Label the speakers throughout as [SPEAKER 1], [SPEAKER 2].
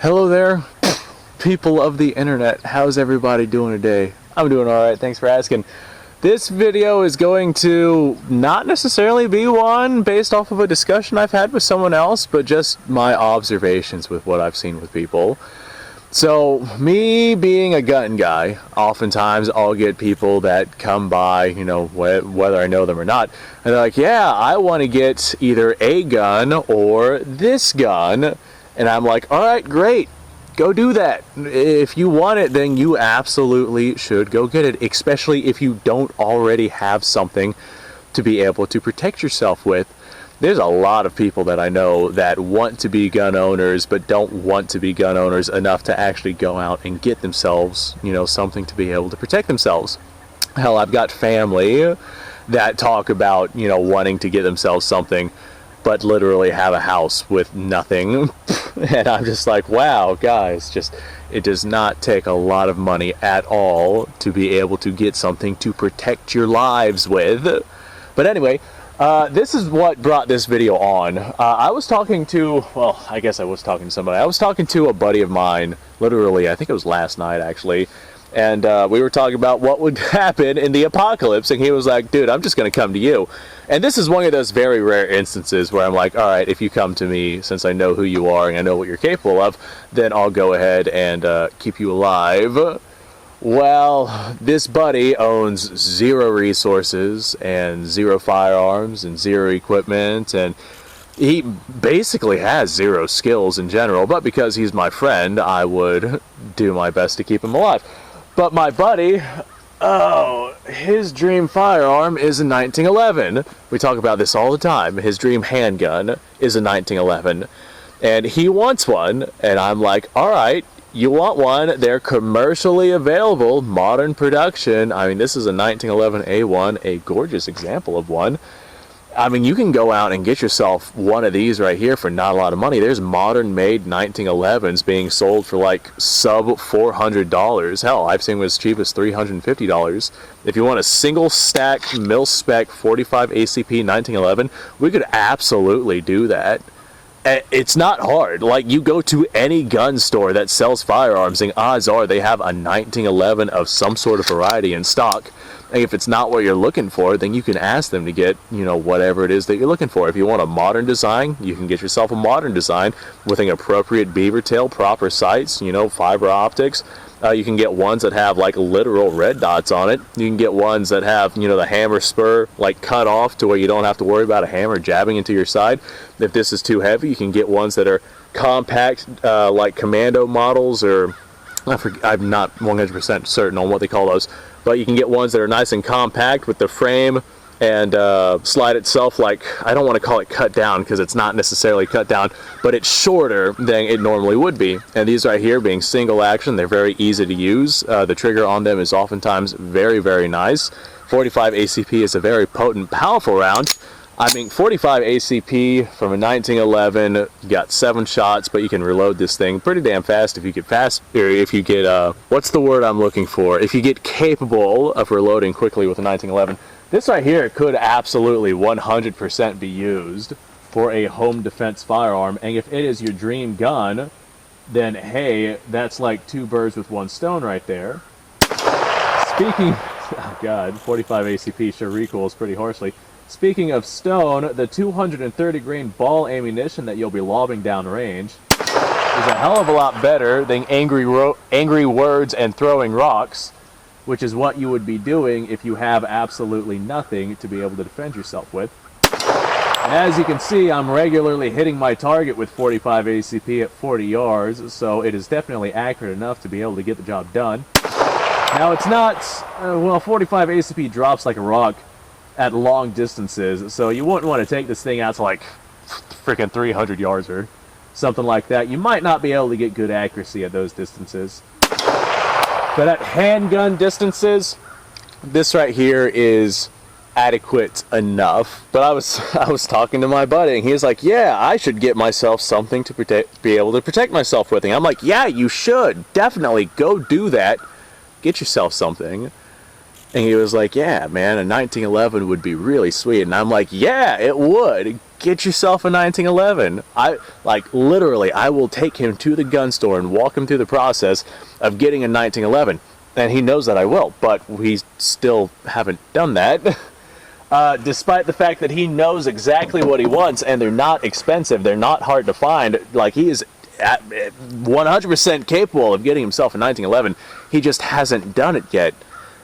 [SPEAKER 1] Hello there, people of the internet. How's everybody doing today? I'm doing alright, thanks for asking. This video is going to not necessarily be one based off of a discussion I've had with someone else, but just my observations with what I've seen with people. So, me being a gun guy, oftentimes I'll get people that come by, you know, whether I know them or not, and they're like, yeah, I want to get either a gun or this gun. And I'm like, alright, great, go do that. If you want it, then you absolutely should go get it, especially if you don't already have something to be able to protect yourself with. There's a lot of people that I know that want to be gun owners, but don't want to be gun owners enough to actually go out and get themselves, you know, something to be able to protect themselves. Hell, I've got family that talk about, you know, wanting to get themselves something, but literally have a house with nothing. And I'm just like, wow, guys, it does not take a lot of money at all to be able to get something to protect your lives with. But anyway, this is what brought this video on. I was talking to, well, I guess I was talking to somebody. I was talking to a buddy of mine, literally, I think it was last night actually. And we were talking about what would happen in the apocalypse, and he was like, dude, I'm just going to come to you. And this is one of those very rare instances where I'm like, all right, if you come to me, since I know who you are and I know what you're capable of, then I'll go ahead and keep you alive. Well, this buddy owns zero resources and zero firearms and zero equipment, and he basically has zero skills in general, but because he's my friend, I would do my best to keep him alive. But my buddy, oh, his dream firearm is a 1911. We talk about this all the time. His dream handgun is a 1911. And he wants one, and I'm like, alright, you want one, they're commercially available, modern production. I mean, this is a 1911 A1, a gorgeous example of one. I mean, you can go out and get yourself one of these right here for not a lot of money. There's modern-made 1911s being sold for like sub $400. Hell, I've seen them as cheap as $350. If you want a single-stack, mil-spec 45 ACP 1911, we could absolutely do that. It's not hard. Like, you go to any gun store that sells firearms, and odds are they have a 1911 of some sort of variety in stock. And if it's not what you're looking for, then you can ask them to get, you know, whatever it is that you're looking for. If you want a modern design, you can get yourself a modern design with an appropriate beaver tail, proper sights, you know, fiber optics. You can get ones that have like literal red dots on it. You can get ones that have, you know, the hammer spur like cut off to where you don't have to worry about a hammer jabbing into your side. If this is too heavy, you can get ones that are compact, like commando models, or I'm not 100% certain on what they call those, but you can get ones that are nice and compact with the frame and slide itself, like, I don't want to call it cut down because it's not necessarily cut down, but it's shorter than it normally would be. And these right here being single action, they're very easy to use. The trigger on them is oftentimes very, very nice. 45 ACP is a very potent, powerful round. I mean, 45 ACP from a 1911, you got 7 shots, but you can reload this thing pretty damn fast if you get what's the word I'm looking for? If you get capable of reloading quickly with a 1911. This right here could absolutely 100% be used for a home defense firearm, and if it is your dream gun, then hey, that's like 2 birds with 1 stone right there. Speaking, oh god, 45 ACP sure recoils pretty harshly. Speaking of stone, the 230 grain ball ammunition that you'll be lobbing down range is a hell of a lot better than angry words and throwing rocks, which is what you would be doing if you have absolutely nothing to be able to defend yourself with. And as you can see, I'm regularly hitting my target with 45 ACP at 40 yards, so it is definitely accurate enough to be able to get the job done. Now, it's not, well, 45 ACP drops like a rock at long distances, so you wouldn't want to take this thing out to like freaking 300 yards or something like that. You might not be able to get good accuracy at those distances. But at handgun distances, this right here is adequate enough. But I was talking to my buddy, and he was like, yeah, I should get myself something to be able to protect myself with. And I'm like, yeah, you should. Definitely go do that. Get yourself something. And he was like, yeah, man, a 1911 would be really sweet. And I'm like, yeah, it would. get yourself a 1911. Literally, I will take him to the gun store and walk him through the process of getting a 1911. And he knows that I will, but we still haven't done that. Despite the fact that he knows exactly what he wants, and they're not expensive, they're not hard to find. Like, he is 100% capable of getting himself a 1911. He just hasn't done it yet.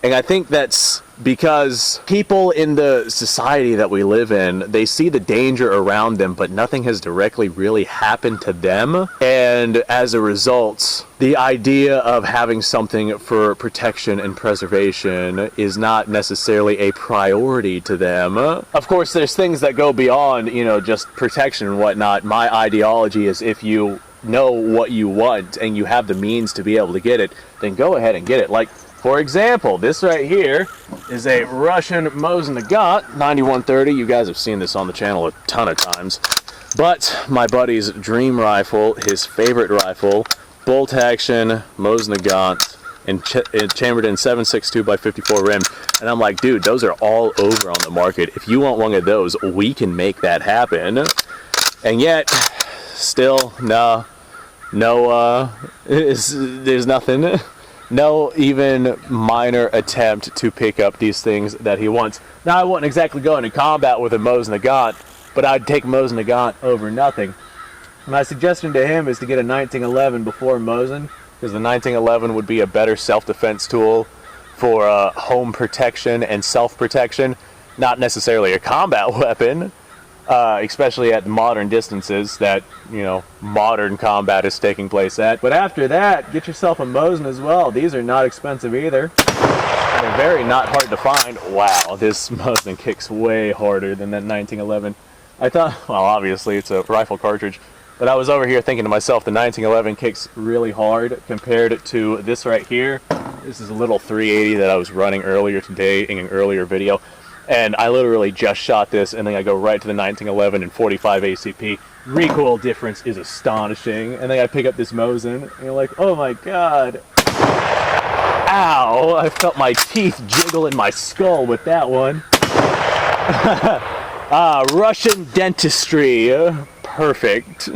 [SPEAKER 1] And I think that's because people in the society that we live in, they see the danger around them, but nothing has directly really happened to them. And as a result, the idea of having something for protection and preservation is not necessarily a priority to them. Of course, there's things that go beyond, just protection and whatnot. My ideology is if you know what you want and you have the means to be able to get it, then go ahead and get it. Like, for example, this right here is a Russian Mosin Nagant 9130. You guys have seen this on the channel a ton of times. But my buddy's dream rifle, his favorite rifle, bolt action Mosin Nagant, and chambered in 7.62 by 54 rim. And I'm like, dude, those are all over on the market. If you want one of those, we can make that happen. And yet, still, there's nothing. No even minor attempt to pick up these things that he wants. Now, I wouldn't exactly go into combat with a Mosin Nagant, but I'd take Mosin Nagant over nothing. My suggestion to him is to get a 1911 before Mosin, because the 1911 would be a better self-defense tool for home protection and self-protection, not necessarily a combat weapon. Especially at modern distances that, modern combat is taking place at. But after that, get yourself a Mosin as well. These are not expensive either. They're very not hard to find. Wow, this Mosin kicks way harder than that 1911. I thought, well, obviously it's a rifle cartridge, but I was over here thinking to myself, the 1911 kicks really hard compared to this right here. This is a little 380 that I was running earlier today in an earlier video. And I literally just shot this, and then I go right to the 1911 and 45 ACP. Recoil difference is astonishing. And then I pick up this Mosin, and you're like, oh my god. Ow! I felt my teeth jiggle in my skull with that one. Russian dentistry. Perfect.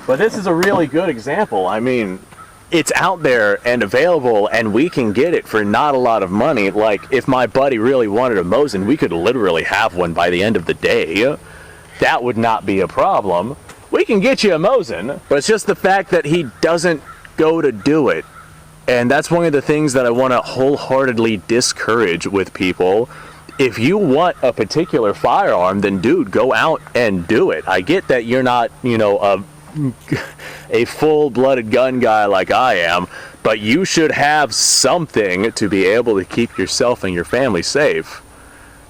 [SPEAKER 1] But this is a really good example. I mean, it's out there and available, and we can get it for not a lot of money. Like, if my buddy really wanted a Mosin, we could literally have one by the end of the day. That would not be a problem. We can get you a Mosin, but it's just the fact that he doesn't go to do it. And that's one of the things that I want to wholeheartedly discourage with people. If you want a particular firearm, then dude, go out and do it. I get that you're not, a full-blooded gun guy like I am, but you should have something to be able to keep yourself and your family safe.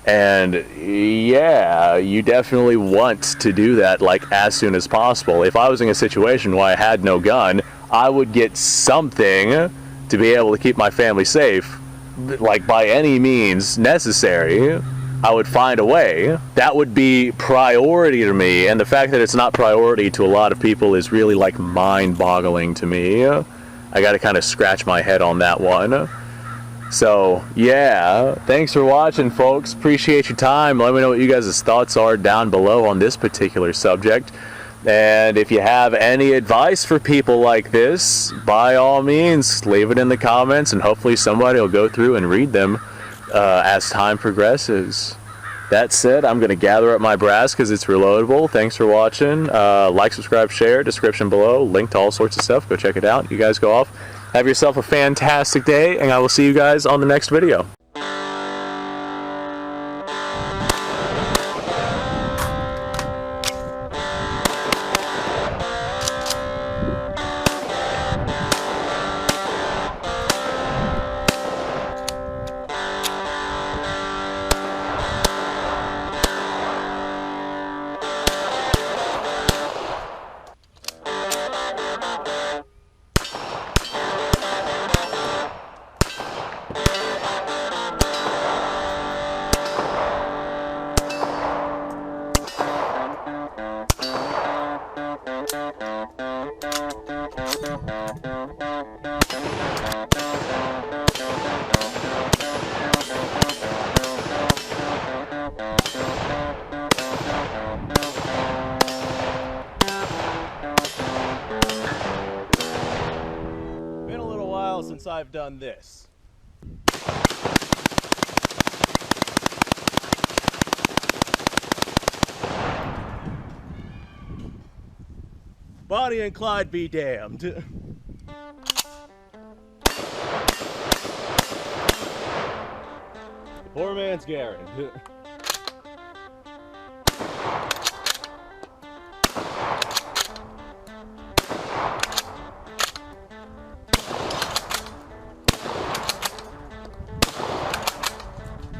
[SPEAKER 1] And yeah, you definitely want to do that like as soon as possible. If I was in a situation where I had no gun, I would get something to be able to keep my family safe, like by any means necessary. I would find a way. That would be priority to me, and the fact that it's not priority to a lot of people is really like mind-boggling to me. I gotta kind of scratch my head on that one. So yeah, thanks for watching, folks. Appreciate your time. Let me know what you guys' thoughts are down below on this particular subject. And if you have any advice for people like this, by all means, leave it in the comments, and hopefully somebody will go through and read them as time progresses. That said, I'm going to gather up my brass because it's reloadable. Thanks for watching. Like, subscribe, share, description below, link to all sorts of stuff. Go check it out. You guys go off. Have yourself a fantastic day, and I will see you guys on the next video.
[SPEAKER 2] once I've done this. Bonnie and Clyde be damned. Poor man's Garen.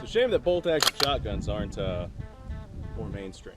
[SPEAKER 2] It's a shame that bolt action shotguns aren't more mainstream.